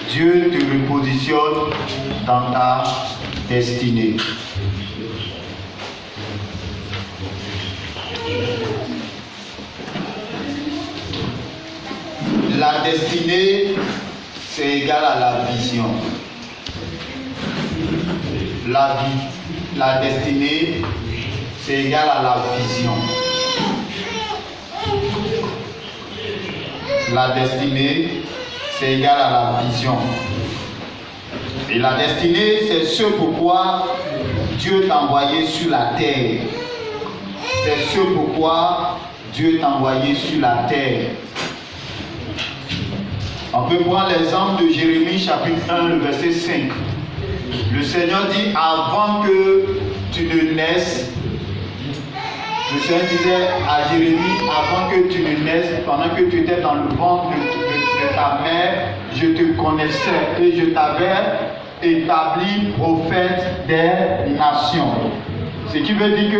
Dieu te repositionne dans ta destinée. La destinée, c'est égal à la vision. La destinée, c'est égal à la vision. La destinée, c'est égal à la vision. Et la destinée, c'est ce pourquoi Dieu t'a envoyé sur la terre. C'est ce pourquoi Dieu t'a envoyé sur la terre. On peut prendre l'exemple de Jérémie chapitre 1, le verset 5. Le Seigneur dit, avant que tu ne naisses, le Seigneur disait à Jérémie, avant que tu ne naisses, pendant que tu étais dans le ventre de ta mère, je te connaissais et je t'avais établi prophète des nations. Ce qui veut dire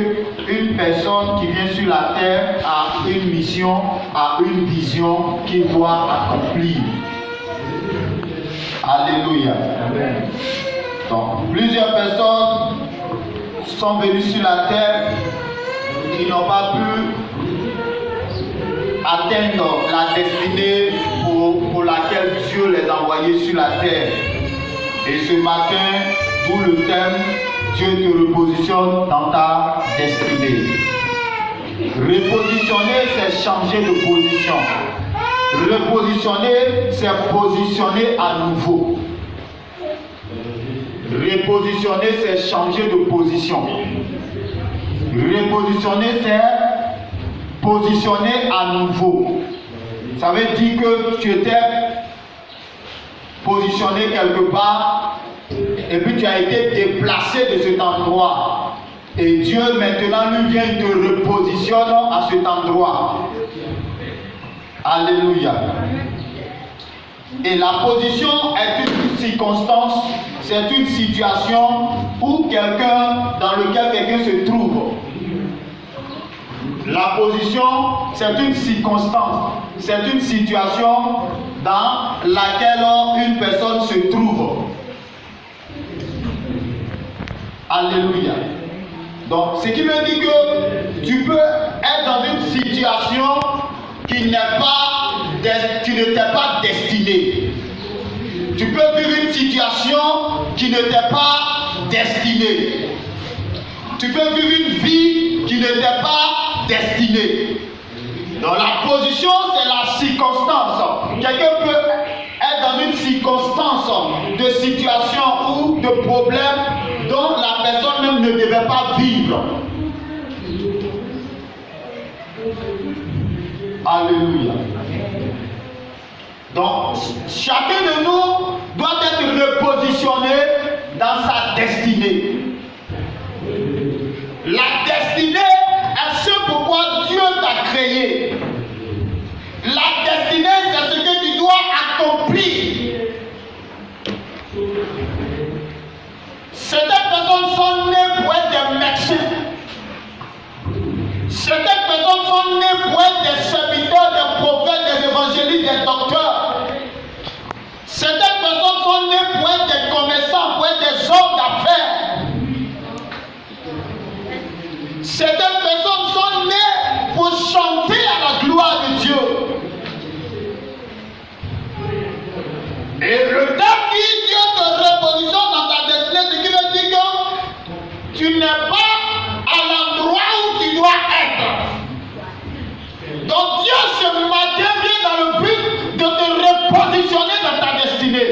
qu'une personne qui vient sur la terre a une mission, a une vision qu'il doit accomplir. Alléluia. Amen. Donc, plusieurs personnes sont venues sur la terre qui n'ont pas pu atteindre la destinée pour laquelle Dieu les a envoyés sur la terre. Et ce matin, d'où le thème, Dieu te repositionne dans ta destinée. Repositionner, c'est changer de position. Repositionner, c'est positionner à nouveau. Repositionner, c'est changer de position. Repositionner, c'est positionner à nouveau. Ça veut dire que tu étais positionné quelque part et puis tu as été déplacé de cet endroit. Et Dieu maintenant lui vient te repositionner à cet endroit. Alléluia. Et la position est une circonstance, c'est une situation où dans lequel quelqu'un se trouve. La position, c'est une circonstance, c'est une situation dans laquelle une personne se trouve. Alléluia. Donc, ce qui veut dire que tu peux être dans une situation qui ne t'est pas destinée. Tu peux vivre une situation qui ne t'est pas destinée. Tu peux vivre une vie qui ne t'est pas destinée. Donc la position, c'est la circonstance. Quelqu'un peut être dans une circonstance de situation ou de problème dont la personne même ne devait pas vivre. Alléluia. Donc, chacun de nous doit être repositionné dans sa destinée. La destinée est ce pourquoi Dieu t'a créé. La destinée, c'est ce que tu dois accomplir. Certaines personnes sont nées pour être des médecins. Certaines personnes sont nées pour être des serviteurs, des prophètes, des évangélistes, des docteurs. Certaines personnes sont nées pour être des commerçants, pour être des hommes d'affaires. Certaines personnes sont nées pour chanter à la gloire de Dieu. Et le temps qui Dieu te repositionne dans ta destinée, ce qui veut dire que tu n'es pas à l'endroit où tu dois être. Donc Dieu ce matin vient dans le but de te repositionner dans ta destinée.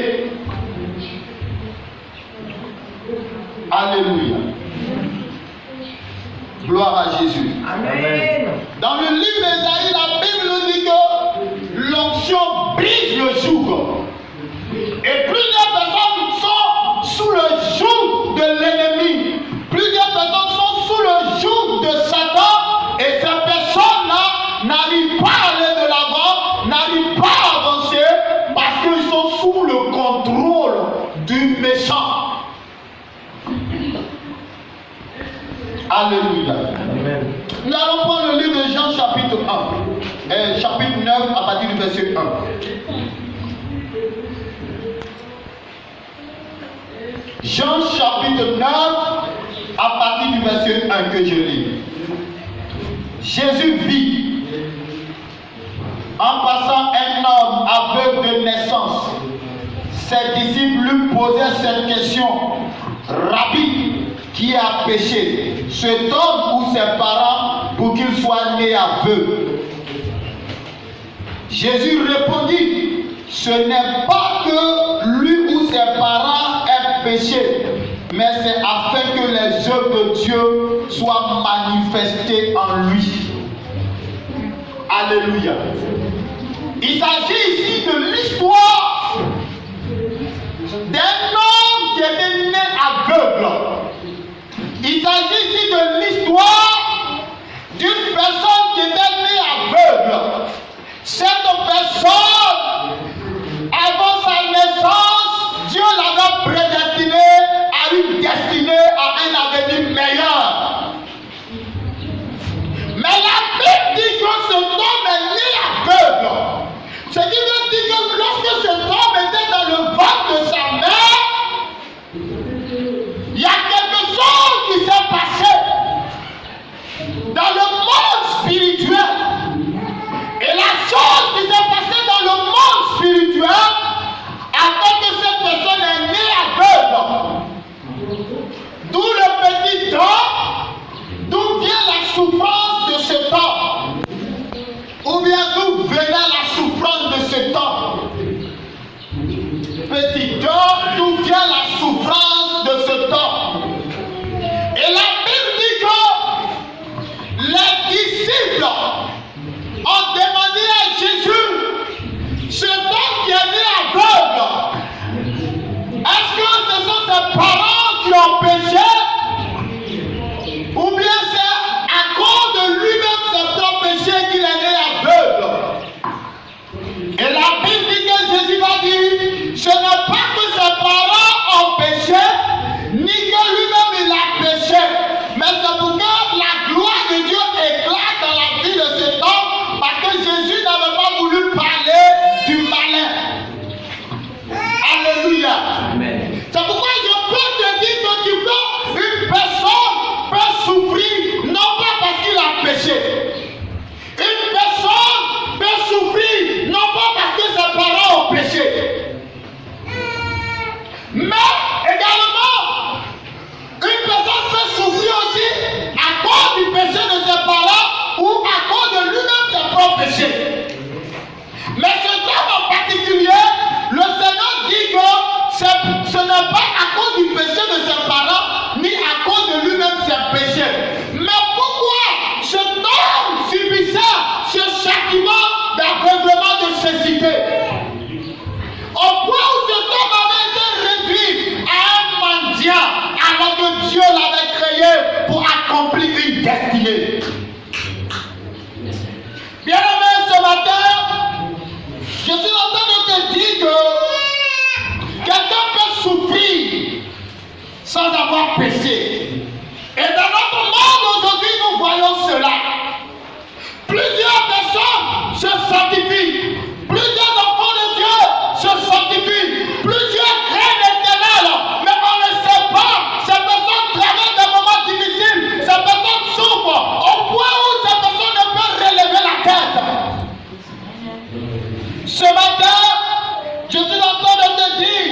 Alléluia. Gloire à Jésus. Amen. Dans le livre d'Ésaïe, la Bible nous dit que l'onction brise le joug. Et plusieurs personnes sont sous le joug de l'ennemi. Plusieurs personnes sont sous le joug de Satan. Et ces personnes-là n'arrivent pas à aller de l'avant, n'arrivent pas à avancer parce qu'ils sont sous le contrôle du méchant. Alléluia. Amen. Nous allons prendre le livre de Jean chapitre 1, chapitre 9 à partir du verset 1. Jean chapitre 9, à partir du verset 1 que je lis. Jésus vit en passant un homme aveugle de naissance. Ses disciples lui posaient cette question: Rabbi, qui a péché, cet homme ou ses parents, pour qu'il soit né aveugle? Jésus répondit: ce n'est pas que lui ou ses parents aient péché, mais c'est afin que les œuvres de Dieu soient manifestées en lui. Alléluia. Il s'agit ici de l'histoire d'un homme qui était né aveugle. Il s'agit ici de l'histoire d'une personne qui était née aveugle. Cette personne, avant sa naissance, Dieu l'avait prédestiné à une destinée, à un avenir meilleur. Mais la Bible dit que cet homme est né aveugle. Ce qui veut dire que lorsque cet homme était dans le ventre de sa mère, il y a quelque chose qui s'est passé dans le monde spirituel. Et la chose qui s'est passée dans le monde spirituel a fait que cette personne est née aveugle. D'où le petit temps, d'où vient la souffrance de ce temps, ou bien d'où venait la souffrance de ce temps. Petit temps, d'où vient la souffrance de ce temps. Et la Bible dit que les disciples ont demandé à Jésus, cet homme qui est né aveugle, est-ce que ce sont ses parents qui ont péché, ou bien c'est à cause de lui-même ses propres péchés qu'il est né aveugle? Et la Bible dit que Jésus va dire, ce n'est pas que ses parents ont péché, ni que lui-même il a péché, mais c'est pour que la gloire de Dieu éclate dans la vie de cet homme, parce que Jésus n'avait pas voulu parler du malin. Alléluia. Amen. C'est pourquoi je peux te dire que une personne peut souffrir, non pas parce qu'il a péché. Une personne peut souffrir, non pas parce que ses parents ont péché. Mais également, une personne peut souffrir aussi à cause du péché de ses parents ou à cause de lui-même ses propres péchés. Mais cet homme en particulier, le Seigneur dit que ce n'est pas à cause du péché de ses parents ni à cause de lui-même ses péchés. Mais pourquoi cet homme subissait ce châtiment d'aveuglement de cécité? Au point où cet homme avait été réduit à un mendiant, alors que Dieu l'avait créé pour accomplir une destinée. Bien-aimé, ce matin, je suis en train de te dire que quelqu'un peut souffrir sans avoir péché. Et dans notre monde aujourd'hui, nous voyons cela. Plusieurs personnes se sanctifient. Plusieurs enfants de Dieu se sanctifient. Plusieurs craignent l'Éternel. Mais on ne sait pas. Ces personnes traversent des moments difficiles. Ces personnes souffrent au point où ces personnes ne peuvent relever la tête. Ce matin, je suis en train de te dire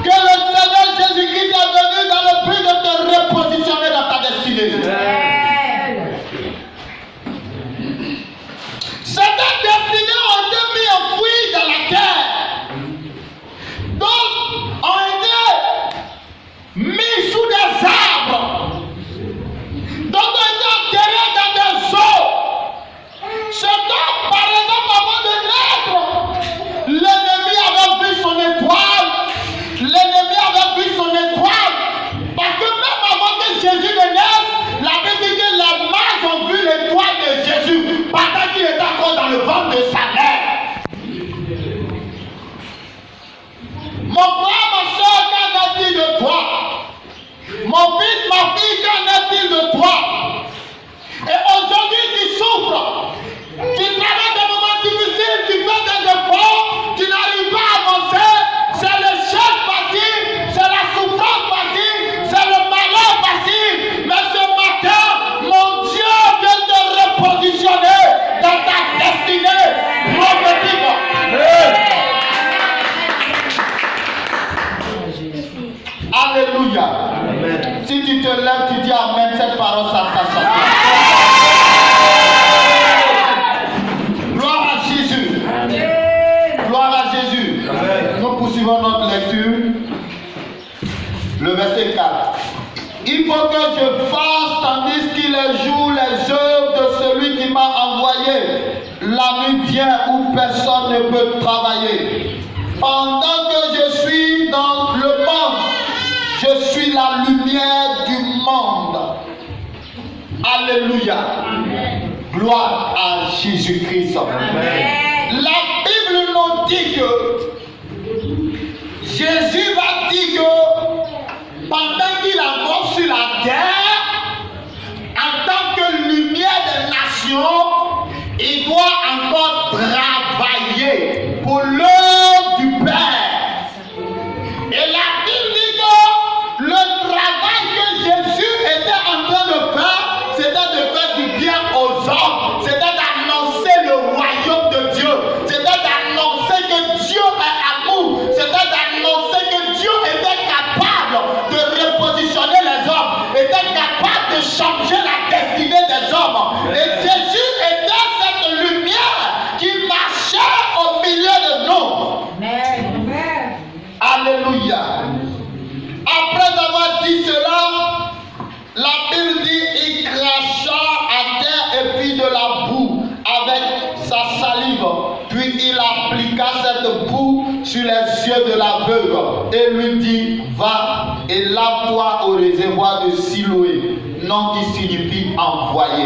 que le Seigneur Jésus-Christ est venu dans le but de te repositionner dans ta destinée. Certaines destinées ont été mises en fuite dans la terre. D'autres ont été mis sous des arbres. D'autres ont été enterrés dans des eaux. Cet homme, par exemple, avant de naître, l'ennemi avait vu son étoile. L'ennemi avait vu son étoile. Parce que même avant que Jésus ne naisse, la Bible dit que les mages ont vu l'étoile de Jésus pendant qu'il était encore dans le ventre de sa mère. Mon frère, ma soeur, qu'en est-il de toi? Mon fils, ma fille, qu'en est-il de toi? Et aujourd'hui, tu souffres. Tu traverses des moments difficiles, tu fais des efforts, tu n'arrives pas à avancer. C'est le chef facile, c'est la souffrance facile. poursuivons notre lecture. Le verset 4. Il faut que je fasse tandis qu'il joue les œuvres de celui qui m'a envoyé. La nuit vient où personne ne peut travailler. Pendant que je suis dans le monde, je suis la lumière du monde. Alléluia. Gloire à Jésus-Christ. La Bible nous dit que Jésus va dire que pendant qu'il est encore sur la terre, en tant que lumière des nations, il doit encore travailler pour l'œuvre du Père. Et la Bible dit que le travail que Jésus était en train de faire, c'était de faire du bien aux hommes, c'était d'annoncer le royaume de Dieu, c'était d'annoncer que Dieu est amour, c'était d'annoncer que Dieu était capable de repositionner les hommes, était capable de changer la destinée des hommes. Et Jésus était cette lumière qui marchait au milieu de nous. Amen. Alléluia. Après avoir dit cela, la Bible dit il cracha à terre et fit de la boue avec sa salive. Puis il appliqua cette boue sur les yeux de l'aveugle et lui dit va et lave-toi au réservoir de Siloé, nom qui signifie envoyé.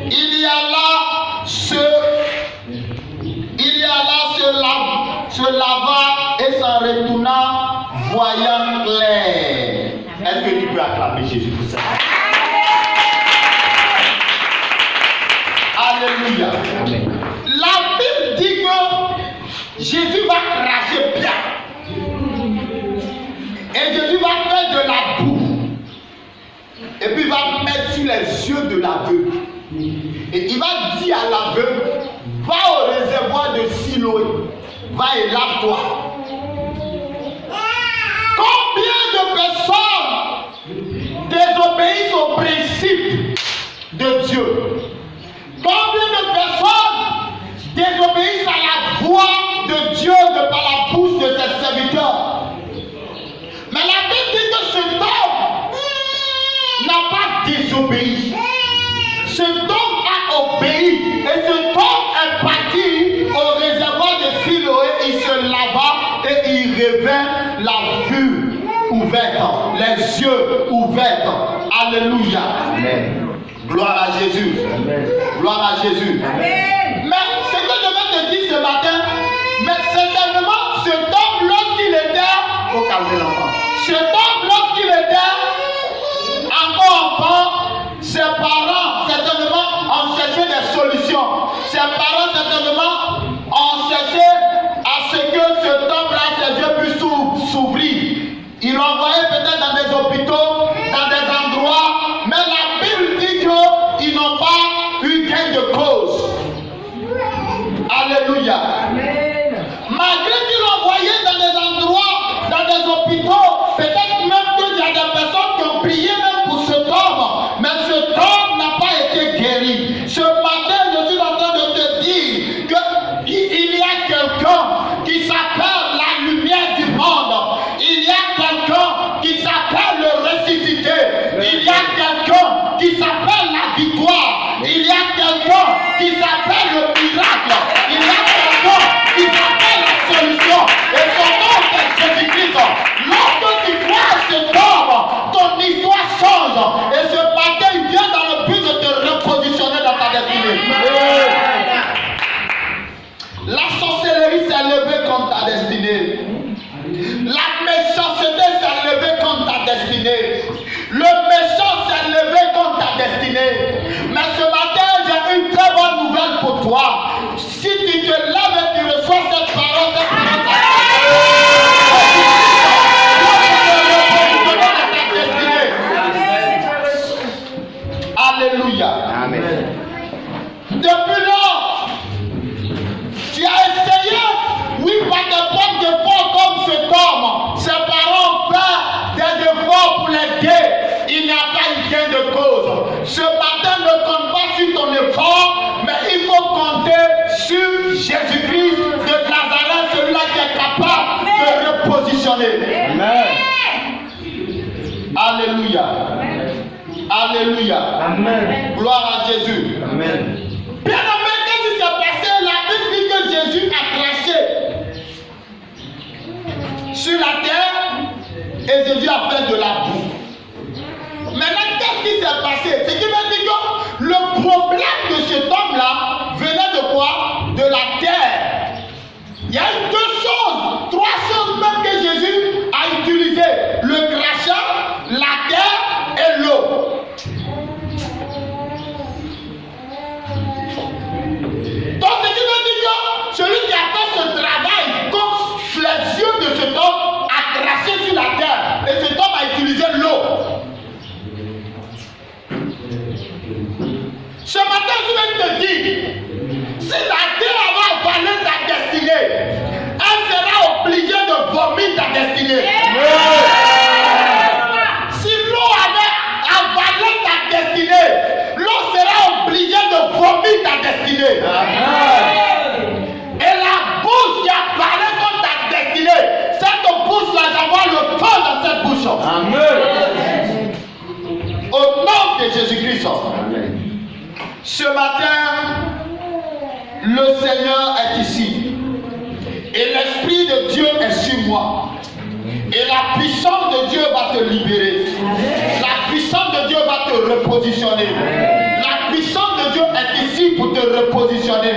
Il y a là se lava et s'en retourna voyant clair. Est-ce que tu peux acclamer Jésus pour ça? Alléluia. Amen. La Bible dit que Jésus va cracher bien. Et Jésus va faire de la boue. Et puis il va mettre sur les yeux de l'aveugle. Et il va dire à l'aveugle, va au réservoir de Siloé, va et lave-toi. Combien de personnes désobéissent au principe de Dieu? Combien de personnes désobéissent à la voix de Dieu de par la bouche de ses serviteurs? Mais la Bible dit que cet homme n'a pas désobéi. Cet homme a obéi. Et cet homme est parti au réservoir de Siloé. Il se lava et il revint la vue ouverte, les yeux ouverts. Alléluia. Amen. Gloire à Jésus. Amen. Gloire à Jésus. Amen. Mais ce que je vais te dire ce matin, mais certainement cet homme lorsqu'il était, faut calmer l'enfant. Cet homme lorsqu'il était encore enfant, ses parents certainement ont cherché des solutions. Ses parents certainement ont cherché à ce que cet homme-là, ses yeux puissent s'ouvrir. Ils l'ont envoyé peut-être dans des hôpitaux, dans des endroits, mais la Bible dit qu'ils n'ont pas eu gain de cause. Alléluia. Amen. Malgré qu'ils l'ont envoyé dans des endroits, dans des hôpitaux, peut-être même qu'il y a des personnes qui ont prié même pour cet homme, mais cet homme n'a pas été guéri. Ce matin, je suis en train de te dire qu'il y a quelqu'un qui s'appelle la lumière du monde. Il y a quelqu'un qui s'appelle le ressuscité. Il y a quelqu'un qui s'appelle la victoire. Il y a quelqu'un qui s'appelle le miracle. Il y a quelqu'un qui s'appelle la solution. Et son nom c'est Jésus-Christ. Lorsque tu crois à cet homme, ton histoire change. Et ce matin, il vient dans le but de te repositionner dans ta destinée. La sorcellerie s'est levée contre ta destinée. La méchanceté s'est levée contre ta destinée. Le méchant s'est levé contre ta destinée. Mais ce matin, j'ai une très bonne nouvelle pour toi. Si tu te lèves et tu reçois cette parole, alléluia. Amen. Depuis lors, tu as essayé, oui, par tes propres efforts comme cet homme. Ses parents font des efforts pour l'aider. Il n'y a pas eu gain de cause. Ce matin, ne compte pas sur ton effort, mais il faut compter sur Jésus-Christ de Nazareth, celui-là qui est capable de repositionner. Amen. Alléluia. Alléluia. Amen. Gloire à Jésus. Amen. Bien aimé, qu'est-ce qui s'est passé? La Bible dit que Jésus a craché sur la terre et Jésus a fait de la boue. Maintenant, qu'est-ce qui s'est passé? Ce qui veut dire que le problème de cet homme-là venait de quoi? De la terre. Il y a eu deux choses, trois choses même que Jésus a utilisées. Le crachat, la terre et l'eau. Donc ce qui veut dire que celui qui a fait ce travail, comme les yeux de cet homme, a craché sur la terre. Et cet homme a utilisé l'eau. Ce matin, je vais te dire, si la terre avait avalé ta destinée, elle sera obligée de vomir ta destinée. Si l'eau avait avalé ta destinée, l'eau sera obligée de vomir ta destinée. Et la bouche qui a parlé contre ta destinée, cette bouche-là, j'envoie le feu dans cette bouche. Amen. Au nom de Jésus-Christ. Ce matin, le Seigneur est ici. Et l'Esprit de Dieu est sur moi. Et la puissance de Dieu va te libérer. La puissance de Dieu va te repositionner. La puissance de Dieu est ici pour te repositionner.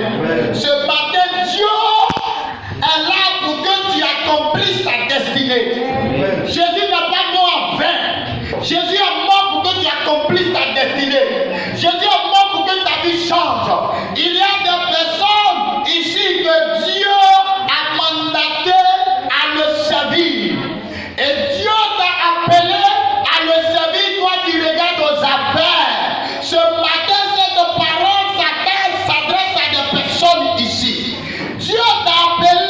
Ce matin, Dieu est là pour que tu accomplisses ta destinée. Jésus n'est pas mort en vain. Jésus est mort pour que tu accomplisses ta destinée. Jésus est mort pour que ta vie change. Il y a des personnes ici que Dieu a mandaté à le servir. Et Dieu t'a appelé à le servir, toi qui regardes aux affaires. Ce matin, cette parole s'adresse à des personnes ici. Dieu t'a appelé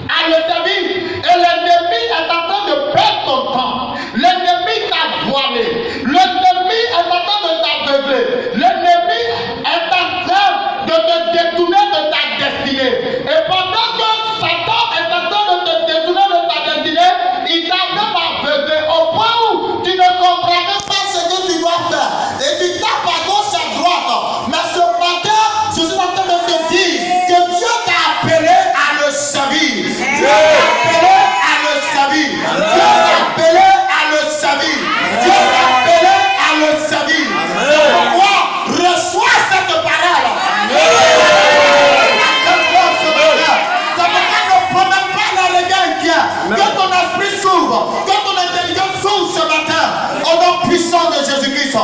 à le servir. Et l'ennemi est en train de perdre ton temps. L'ennemi t'a voilé. L'ennemi est en train de t'aveugler. L'ennemi est en train de te détourner de ta destinée. Et pendant que Satan est en train de te détourner de ta destinée, il t'a même aveuglé au point où tu ne comprends même pas ce que tu dois faire. Et tu tapes à gauche à droite. Mais ce matin, je suis en train de te dire que Dieu t'a appelé à le servir. Dieu t'a appelé à le servir. Dieu t'a appelé à le servir. Dieu t'a appelé à le servir. C'est pourquoi reçois cette parole. Que ton esprit s'ouvre, que ton intelligence s'ouvre ce matin, au nom puissant de Jésus-Christ.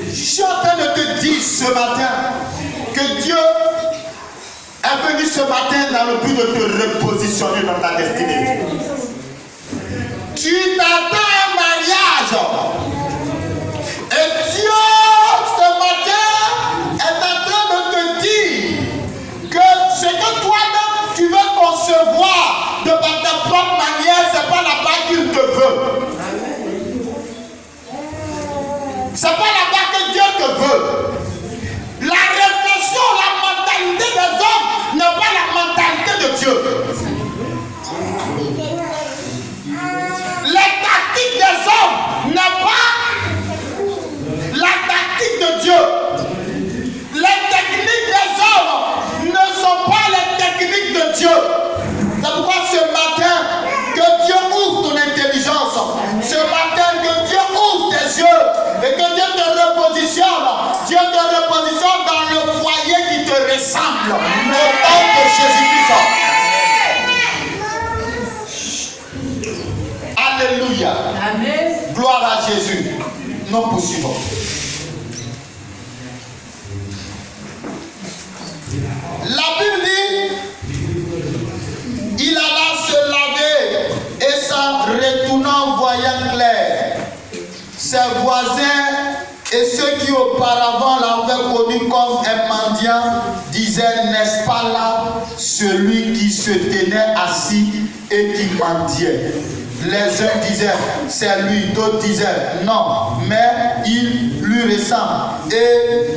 Je suis en train de te dire ce matin que Dieu est venu ce matin dans le but de te repositionner dans ta destinée. Tu t'attends à un mariage et Dieu ce matin est en train de te dire que ce que toi-même tu veux concevoir de ta propre manière, c'est pas là-bas qu'il te veut. C'est pas là-bas que Dieu te veut. La réflexion, la mentalité des hommes n'est pas la mentalité de Dieu. Les tactiques des hommes n'est pas la tactique de Dieu. Les techniques des hommes ne sont pas les techniques de Dieu. C'est pourquoi ce matin, que Dieu ouvre ton intelligence. Ce matin, que Dieu ouvre tes yeux. Et que Dieu te repositionne. Dieu te repositionne dans le foyer qui te ressemble. Au nom de Jésus-Christ. Alléluia. Amen. Gloire à Jésus. Nous poursuivons. La Bible dit, il alla se laver et s'en retournant voyant clair, ses voisins et ceux qui auparavant l'avaient connu comme un mendiant disaient, n'est-ce pas là celui qui se tenait assis et qui mendiait? Les uns disaient, c'est lui, d'autres disaient, non, mais il lui ressemble. Et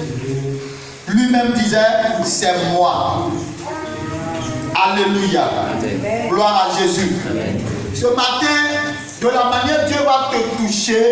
lui-même disait, c'est moi. Alléluia. Gloire à Jésus. Ce matin, de la manière dont Dieu va te toucher,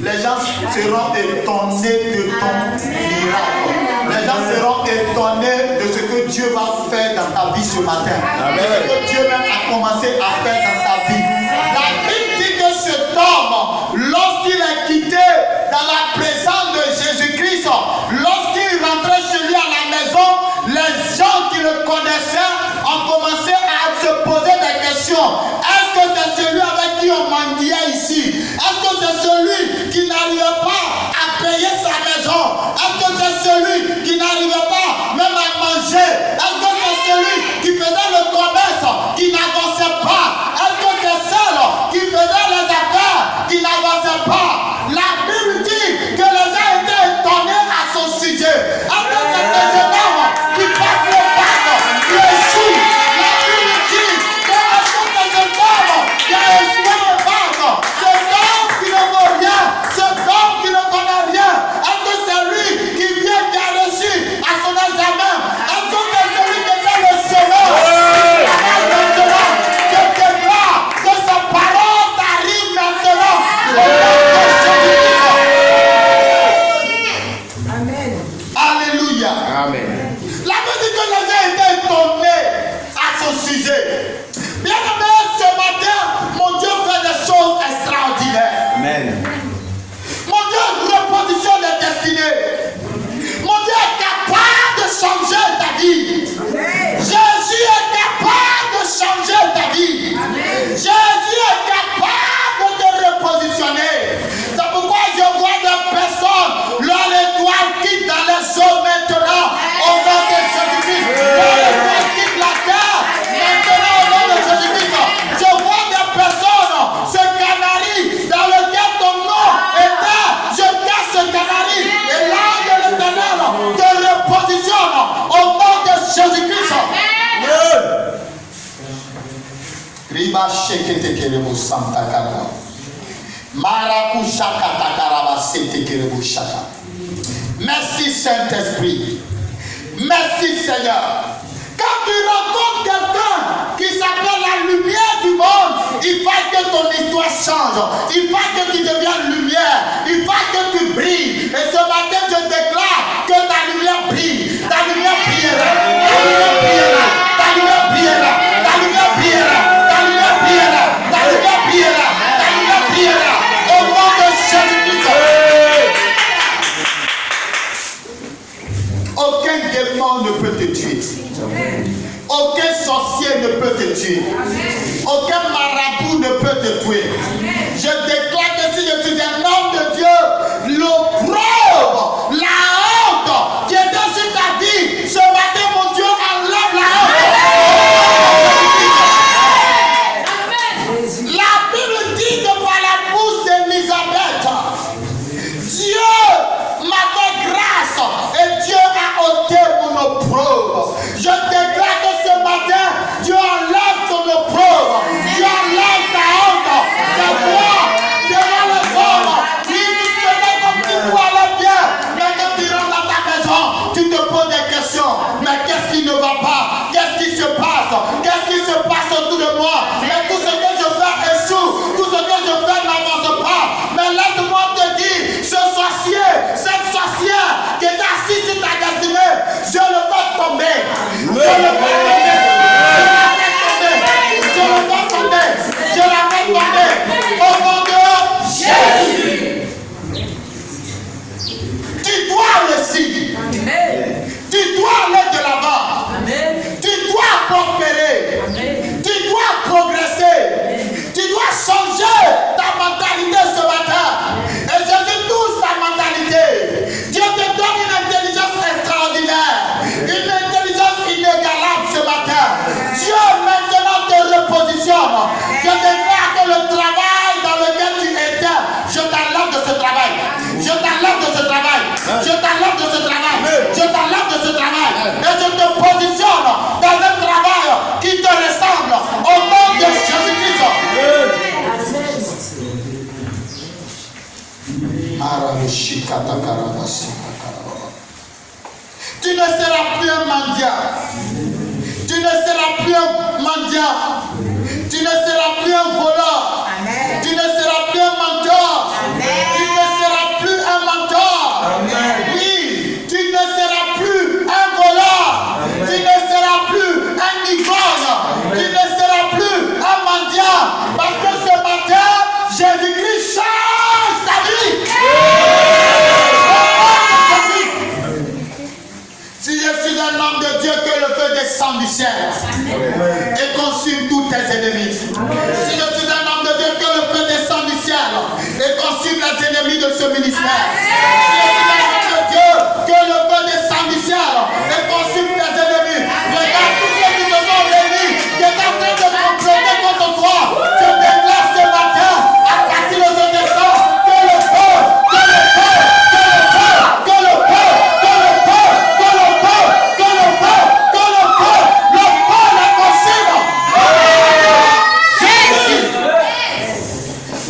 les gens seront étonnés de ton miracle. Les gens seront étonnés de ce que Dieu va faire dans ta vie ce matin. De ce que Dieu même a commencé à faire dans ta vie. La Bible dit que cet homme, lorsqu'il est quitté dans la présence de Jésus-Christ, lorsqu'il rentrait chez lui à la maison, les gens qui le connaissaient ont commencé à se poser des questions. Est-ce que c'est celui avec qui on mendiait ici? Est-ce que c'est celui qui n'arrivait pas à payer sa maison? Est-ce que c'est celui qui n'arrivait pas même à manger? Est-ce que c'est celui qui faisait le commerce, qui n'avançait pas? Est-ce que c'est celle qui faisait les affaires, qui n'avançait pas? La Bible dit que les gens étaient étonnés à son sujet. Est-ce que c'est ce jeune homme qui passe le bac, qui échoue? La Bible dit que est-ce que c'est cet homme qui a échoué le bac? Cet homme qui ne vaut rien, cet homme qui ne connaît rien. Est-ce que c'est lui qui vient qui a réussi à son examen? Est-ce que c'est celui qui était le sauveur? Maintenant, je déclare que sa parole arrive maintenant. Amen. Alléluia. Amen. La Bible dit que les gens étaient étonnés à son sujet. Bien aimé, ce matin, mon Dieu fait des choses extraordinaires. Amen. Mon Dieu repositionne les destinées. Mon Dieu est capable de changer ta vie. Jésus est capable de changer ta vie. Jésus est capable de te repositionner. C'est pourquoi je vois des personnes, leur étoile quitte dans les eaux maintenant, au nom de Jésus-Christ. Leur étoile quitte la terre, maintenant au nom de Jésus-Christ. Je vois des personnes, ce canari dans lequel ton nom était, je casse ce canari. Et l'ange de l'Éternel te repositionne au nom de Jésus-Christ. Riba shekete kerebo santa karaba. Maraku shakata karaba sete kerebo shaka. Merci Saint-Esprit. Merci Seigneur. Quand tu rencontres quelqu'un qui s'appelle la lumière du monde, il faut que ton histoire change. Il faut que tu deviennes lumière. Il faut que tu brilles. Et ce matin, je déclare que ta lumière brille. Ta lumière brillera. Ta lumière brillera. Ta lumière brillera. Ta lumière brillera. Ta lumière brillera. Ta lumière brillera. Ta lumière brillera. Au nom de Jésus-Christ. Aucun démon ne peut te tuer. Aucun sorcier ne peut te tuer. Aucun marabout ne peut te tuer. Je déclare que si je suis un homme de Dieu, l'opprobre, la honte qui était sur ta vie, ce matin, mon Dieu, enlève la honte. La Bible dit que par la bouche d'Élisabeth, Dieu m'a fait grâce et Dieu a ôté mon opprobre. Je déclare que ce matin, Dieu enlève ton opprobre. Dieu enlève ta honte. C'est toi, devant les hommes. Oui, tu faisais comme tu allais bien. Mais quand tu rentres dans ta maison, tu te poses des questions. Mais qu'est-ce qui ne va pas? Qu'est-ce qui se passe? Qu'est-ce qui se passe autour de moi? Mais tout ce que je fais échoue. Tout ce que je fais n'avance pas. Mais laisse-moi te dire, ce sorcier, cette sorcière qui est assise sur ta destinée, je le fais tomber. Je le fais tomber. Je le fais tomber. Je la fais tomber. Au nom de Jésus. Tu dois réussir. Tu dois aller de l'avant. Tu dois prospérer. Tu dois progresser. Tu dois changer ta mentalité ce matin. Et Jésus touche ta mentalité. Dieu te donne une intelligence extraordinaire. Une intelligence inégalable ce matin. Dieu maintenant te repositionne. Je déclare que le travail dans lequel tu étais, je t'enlève de ce travail. Je t'enlève de ce travail. Je t'enlève de ce travail. Je t'enlève de ce travail. Et je te positionne dans un travail qui te ressemble. Au nom de Jésus-Christ. Tu ne seras plus un mendiant. Tu ne seras plus un mendiant. Tu ne seras plus un voleur. Amen. Tu ne seras plus un menteur. Amen. Tu ne seras plus un menteur. Amen. Oui, tu ne seras plus un voleur. Tu ne seras plus un ivrogne. Tu ne seras plus un mendiant. Parce que ce matin, Jésus-Christ change ta vie. Si je suis un homme de Dieu, que le feu descende du ciel et consume tous tes ennemis. Si je suis un homme de Dieu, que le feu descende du ciel et consume les ennemis de ce ministère. Si je suis un homme de Dieu, que le feu descende du ciel et consume tes ennemis. Regarde tous ceux qui se sont réunis, qui est en train de comploter contre toi. Je déclare ce matin, à partir de ce instant, que le feu, que le feu, que le feu, que le feu, que le feu, que le feu, que le feu, que le feu, le feu les consume. Jésus,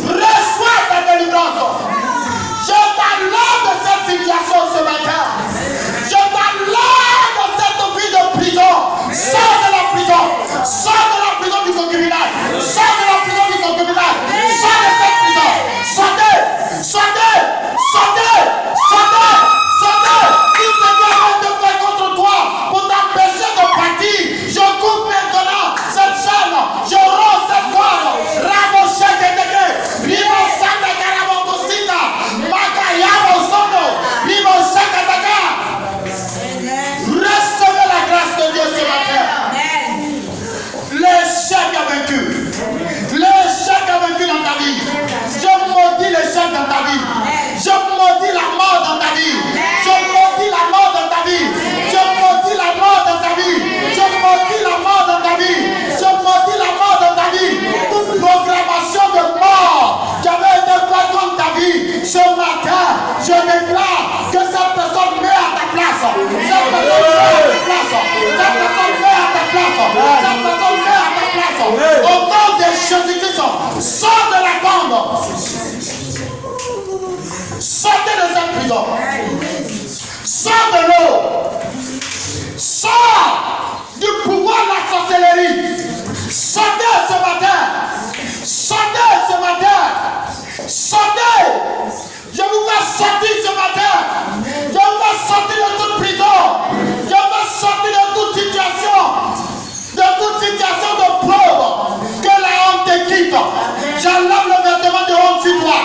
reçois ta délivrance. Je t'enlève de cette situation ce matin. Je t'enlève de cette vie de prison. Sors de la prison. Sors de la prison du concubinage. Sors de la prison du concubinage. Sors de cette prison. Sortez. Sortez. Sortez. Sortez. Sortez. Tout ce qui a été fait contre toi pour t'empêcher de partir. Je coupe maintenant cette chaîne. Je romps cette corde. Raboché de Tété. Limo Santa Carabocosita. Macayamo Soto. Limo Santa Taka. Recevez la grâce de Dieu ce matin. L'échec est vaincu. L'échec est vaincu dans ta vie. Je maudis l'échec dans ta vie. Je maudis la mort dans ta vie. Je maudis la mort dans ta vie. Je maudis la mort dans ta vie. Je maudis la mort dans ta vie. Je maudis la mort dans ta vie. Toute programmation de mort qui avait été faite contre ta vie, ce matin, je déclare que cette personne meurt à ta place. Cette personne meurt à ta place. Cette personne meurt à ta place. Cette personne meurt à ta place. Au nom de Jésus-Christ, sors de la bande. Sortez de cette prison. Sors de l'eau. Sors du pouvoir de la sorcellerie. Sortez ce matin. Sortez ce matin. Sortez. Je vous fais sortir ce matin. Je vous fais sortir de toute prison. Je vous fais sortir de toute situation. De toute situation de preuve. Que la honte te quitte. J'enlève le vêtement de honte sur toi.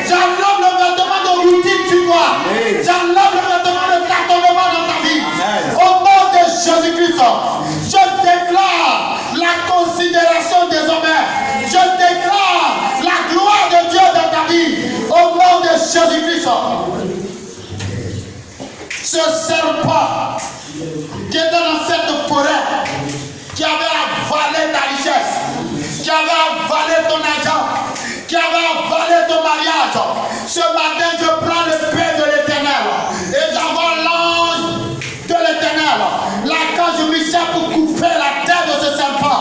J'enlève le vêtement de routine sur toi. J'enlève le vêtement de cartonnement dans ta vie. Au nom de Jésus-Christ, je déclare la considération des hommes. Je déclare la gloire de Dieu dans ta vie. Au nom de Jésus-Christ. Ce serpent qui était dans cette forêt, qui avait avalé ta richesse, qui avait avalé ton argent, qui avait avalé ton mariage. Ce matin, je prends le paix de l'Éternel et j'envoie l'ange de l'Éternel. L'archange Michel pour couper la tête de ce serpent.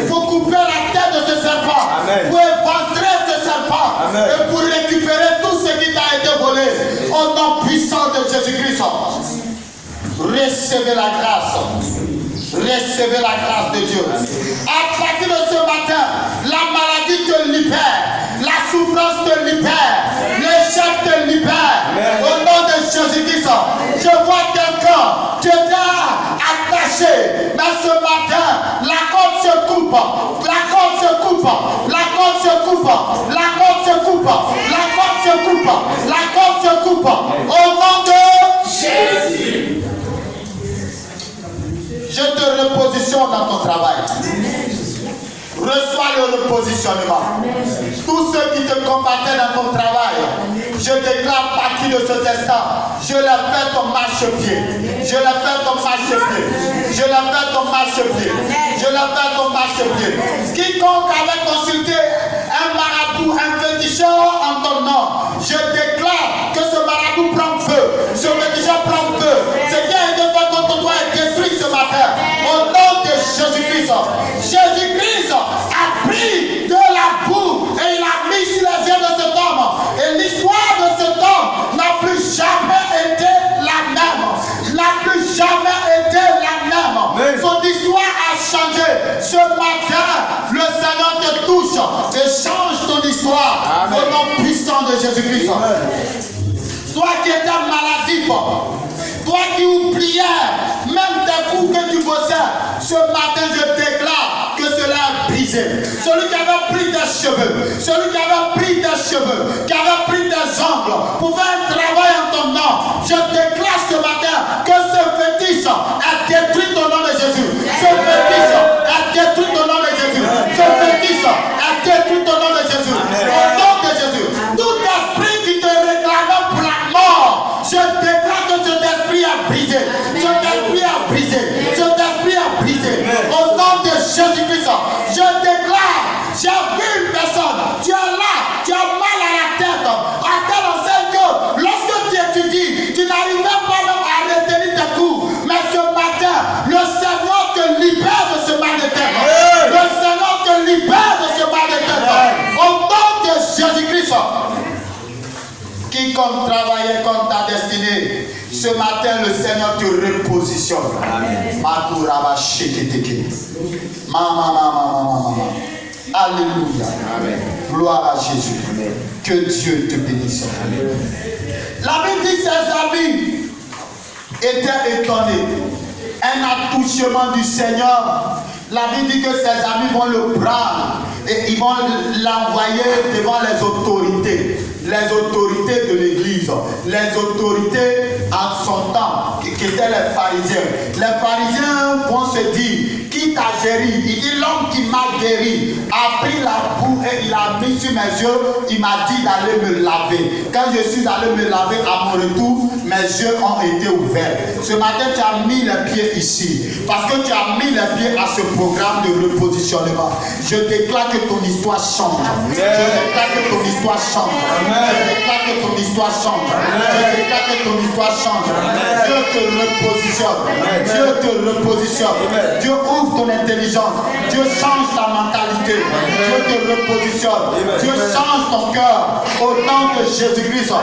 Pour couper la tête de ce serpent. Amen. Pour éventrer ce serpent. Amen. Et pour récupérer tout ce qui t'a été volé. Au nom puissant de Jésus-Christ. Recevez la grâce. Recevez la grâce de Dieu. À partir de ce matin, la maladie te libère, la souffrance te libère, l'échec te libère. Au nom de Jésus-Christ, je vois quelqu'un qui était attaché, mais ce matin, la corde se coupe, la corde se coupe, la corde se coupe, la corde se coupe, la corde se coupe, la corde se coupe. Au nom de Jésus. Je te repositionne dans ton travail. Reçois le repositionnement. Tous ceux qui te combattaient dans ton travail, je déclare partir de cet instant, je les fais ton marchepied. Je les fais ton marchepied. Je les fais ton marchepied. Je les fais ton marchepied. Quiconque avait consulté un marabout, un féticheur en ton nom, je déclare que ce marabout prend feu. Ce féticheur prend feu. Ce qui a été fait contre toi est détruit ce matin. Au nom de Jésus-Christ. Jésus-Christ a pris de la boue et il a mis sur les yeux de cet homme. Et l'histoire de cet homme n'a plus jamais été la même. N'a plus jamais été la même. Son histoire a Ce matin, le Seigneur te touche et change ton histoire. Amen. Au nom puissant de Jésus-Christ. Toi qui étais maladif, toi qui oubliais même tes coups que tu bossais, ce matin je déclare que cela est brisé. Celui qui avait pris tes cheveux, celui qui avait pris tes cheveux, qui avait pris tes ongles pour faire un travail en ton nom, je déclare ce matin que ce fétiche est détruit au nom de Jésus. Ce fétiche est détruit au nom de Jésus. Ce fétiche est détruit au nom de Jésus. Au nom de Jésus. Tout esprit qui te réclamait pour la mort, je déclare que cet esprit a brisé. Cet esprit a brisé. Cet esprit a brisé. Au nom de Jésus-Christ, je déclare, j'ai vu une personne, tu es là, tu as mal à la tête, à telle enseigne que lorsque tu étudies, tu n'arrives même pas même à retenir tes cours. Mais ce matin, le Seigneur te libère de ce mal de tête. Le Seigneur te libère de ce mal de tête. Au nom de Jésus-Christ. Quiconque travaillait contre ta destinée, ce matin le Seigneur te repositionne. Makuraba sheketeke. Mama. Alléluia. Amen. Gloire à Jésus. Amen. Que Dieu te bénisse. Amen. La Bible dit que ses amis étaient étonnés. Un attouchement du Seigneur. La Bible dit que ses amis vont le prendre et ils vont l'envoyer devant les autorités. Les autorités de l'église, les autorités en son temps, qui étaient les pharisiens. Les pharisiens vont se dire, qui t'a guéri? Il dit, l'homme qui m'a guéri a pris la boue et il a mis sur mes yeux, il m'a dit d'aller me laver. Quand je suis allé me laver à mon retour, mes yeux ont été ouverts. Ce matin, tu as mis les pieds ici, parce que tu as mis les pieds à ce programme de repositionnement. Je déclare que ton histoire change. Je déclare que ton histoire change. Je déclare que ton histoire change. Je déclare que ton histoire change. Dieu te repositionne. Dieu te repositionne. Dieu ouvre ton intelligence. Dieu change ta mentalité. Dieu te repositionne. Dieu change ton cœur. Au nom de Jésus-Christ. À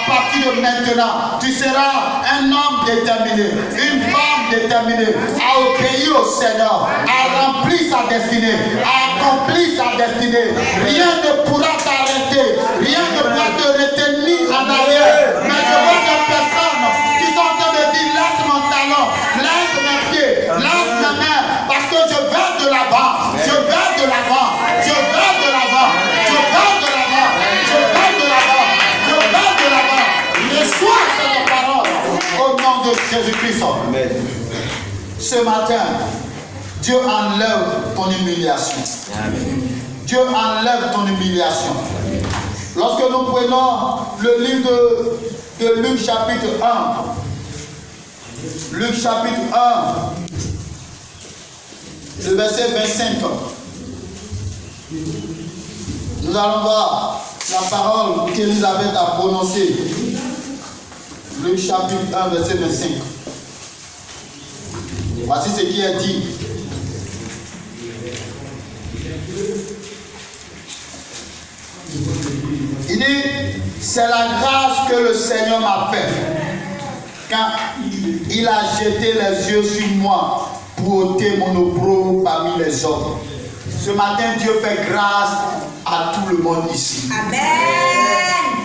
partir de maintenant, tu seras un homme déterminé, une femme déterminée à obéir au Seigneur, à remplir sa destinée, à accomplir sa destinée. Rien ne pourra t'arrêter. Rien ne pourra te retenir en arrière. Mais je vois des personnes qui sont en train de dire, laisse mon talon, laisse mes pieds, laisse mes mains, parce que je vais de l'avant, je vais de l'avant, je vais de l'avant, je vais de l'avant, je vais de l'avant, je vais de l'avant. Reçois cette parole au nom de Jésus-Christ. Ce matin, Dieu enlève ton humiliation. Dieu enlève ton humiliation. Lorsque nous prenons le livre de Luc chapitre 1, Luc chapitre 1, le verset 25, nous allons voir la parole qu'Élisabeth a prononcée. Luc chapitre 1, verset 25. Voici ce qui est dit. Il dit, c'est la grâce que le Seigneur m'a faite quand il a jeté les yeux sur moi pour ôter mon opprobre parmi les hommes. Ce matin, Dieu fait grâce à tout le monde ici. Amen.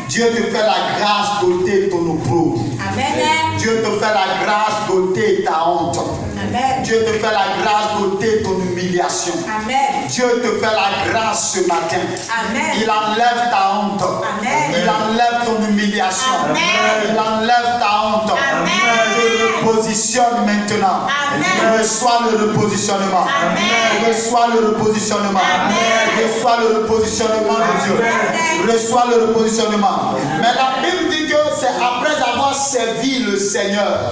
Dieu te fait la grâce d'ôter ton opprobre. Amen. Dieu te fait la grâce d'ôter ta honte. Amen. Dieu te fait la grâce d'ôter ton humiliation. Amen. Dieu te fait la grâce ce matin. Amen. Il enlève ta honte. Amen. Il enlève ton humiliation. Amen. Il enlève ta honte. Amen. Il te repositionne maintenant. Amen. Reçois le repositionnement. Amen. Reçois le repositionnement. Amen. Reçois le repositionnement de Dieu. Amen. Reçois le repositionnement. Mais la Bible dit que c'est après avoir servi le Seigneur,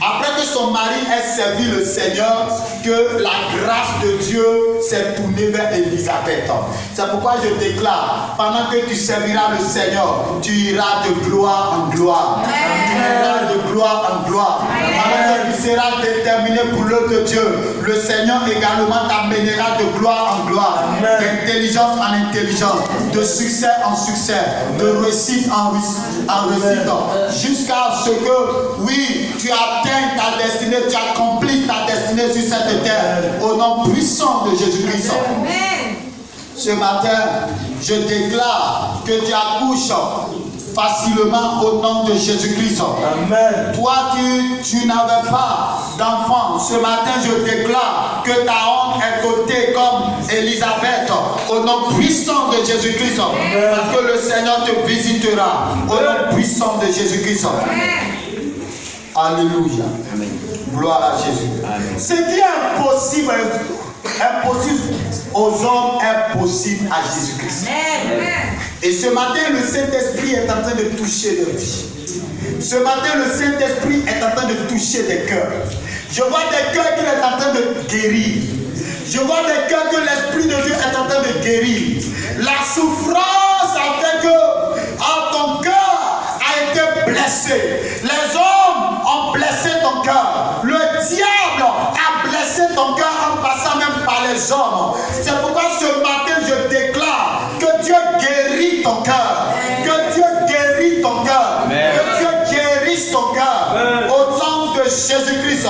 après que son mari ait servi le Seigneur, que la grâce de Dieu s'est tournée vers Élisabeth. C'est pourquoi je déclare, pendant que tu serviras le Seigneur, tu iras de gloire en gloire. Tu iras de gloire en gloire. Pendant que tu seras déterminé pour l'œuvre de Dieu, le Seigneur également t'amènera de gloire en gloire, d'intelligence en intelligence, de succès en succès, de réussite en réussite, jusqu'à ce que, oui, tu atteins atteignes ta destinée, tu accomplis ta destinée sur cette terre. Au nom puissant de Jésus-Christ. Ce matin, je déclare que tu accouches facilement au nom de Jésus-Christ. Amen. Toi, tu n'avais pas d'enfant. Ce matin, je déclare que ta honte est dotée comme Élisabeth au nom puissant de Jésus-Christ. Parce que le Seigneur te visitera au nom puissant de Jésus-Christ. Alléluia. Gloire à Jésus. Amen. Ce qui est impossible aux hommes est possible à Jésus-Christ. Et ce matin, le Saint-Esprit est en train de toucher des vies. Ce matin, le Saint-Esprit est en train de toucher des cœurs. Je vois des cœurs qu'il est en train de guérir. Je vois des cœurs que l'Esprit de Dieu est en train de guérir. La souffrance a fait que ton cœur a été blessé. Les hommes ont blessé ton cœur. Le diable a blessé ton cœur en passant même par les hommes. C'est pourquoi ce matin je déclare que Dieu guérit ton cœur. Que Dieu guérit ton cœur. Que Dieu guérisse ton cœur. Au nom de Jésus-Christ.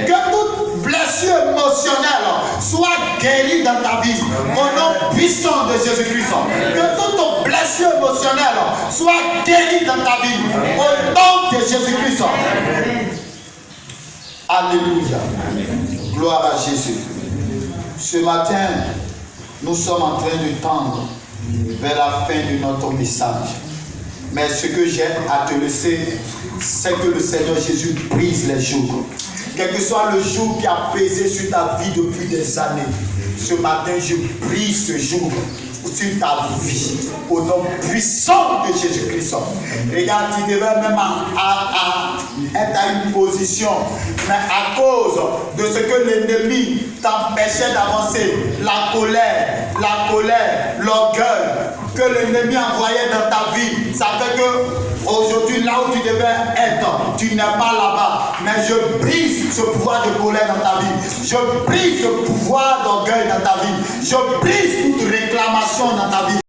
Que toute blessure émotionnelle soit guérie dans ta vie. Au nom puissant de Jésus-Christ. Que toute blessure émotionnelle soit guérie dans ta vie. Au nom de Jésus-Christ. Alléluia. Gloire à Jésus. Ce matin, nous sommes en train de tendre vers la fin de notre message. Mais ce que j'ai à te laisser, c'est que le Seigneur Jésus brise les jours. Quel que soit le joug qui a pesé sur ta vie depuis des années, ce matin, je brise ce joug sur ta vie, au nom puissant de Jésus-Christ. Regarde, tu devais même être à une position, mais à cause de ce que l'ennemi t'empêchait d'avancer, la colère, l'orgueil que l'ennemi envoyait dans ta vie, ça fait que aujourd'hui, là où tu devais être, tu n'es pas là-bas. Mais je brise ce pouvoir de colère dans ta vie. Je brise ce pouvoir d'orgueil dans ta vie. Je brise toute réclamation dans ta vie.